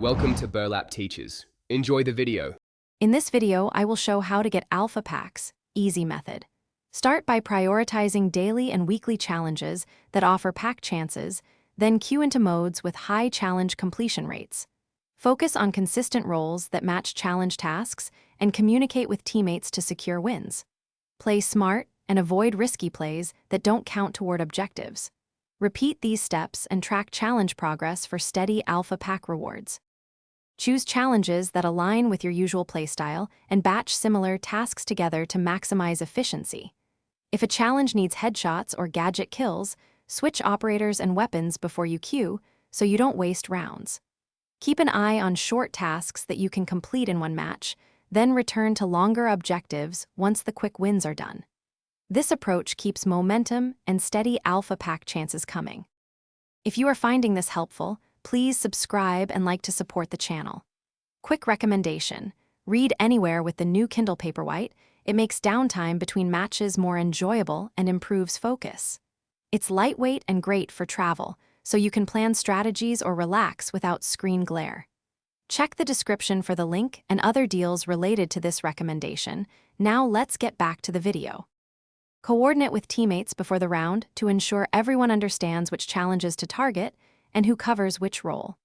Welcome to Burlap Teaches. Enjoy the video. In this video, I will show how to get alpha packs, easy method. Start by prioritizing daily and weekly challenges that offer pack chances, then queue into modes with high challenge completion rates. Focus on consistent roles that match challenge tasks and communicate with teammates to secure wins. Play smart and avoid risky plays that don't count toward objectives. Repeat these steps and track challenge progress for steady alpha pack rewards. Choose challenges that align with your usual playstyle and batch similar tasks together to maximize efficiency. If a challenge needs headshots or gadget kills, switch operators and weapons before you queue so you don't waste rounds. Keep an eye on short tasks that you can complete in one match, then return to longer objectives once the quick wins are done. This approach keeps momentum and steady alpha pack chances coming. If you are finding this helpful, please subscribe and like to support the channel. Quick recommendation: read anywhere with the new Kindle Paperwhite. It makes downtime between matches more enjoyable and improves focus. It's lightweight and great for travel, so you can plan strategies or relax without screen glare. Check the description for the link and other deals related to this recommendation. Now let's get back to the video. Coordinate with teammates before the round to ensure everyone understands which challenges to target and who covers which role.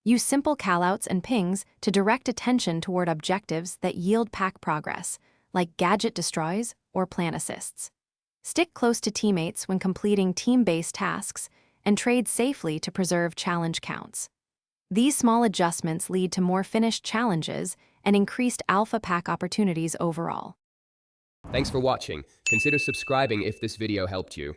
Use simple callouts and pings to direct attention toward objectives that yield pack progress, like gadget destroys or plan assists. Stick close to teammates when completing team-based tasks and trade safely to preserve challenge counts. These small adjustments lead to more finished challenges and increased alpha pack opportunities overall. Thanks for watching. Consider subscribing if this video helped you.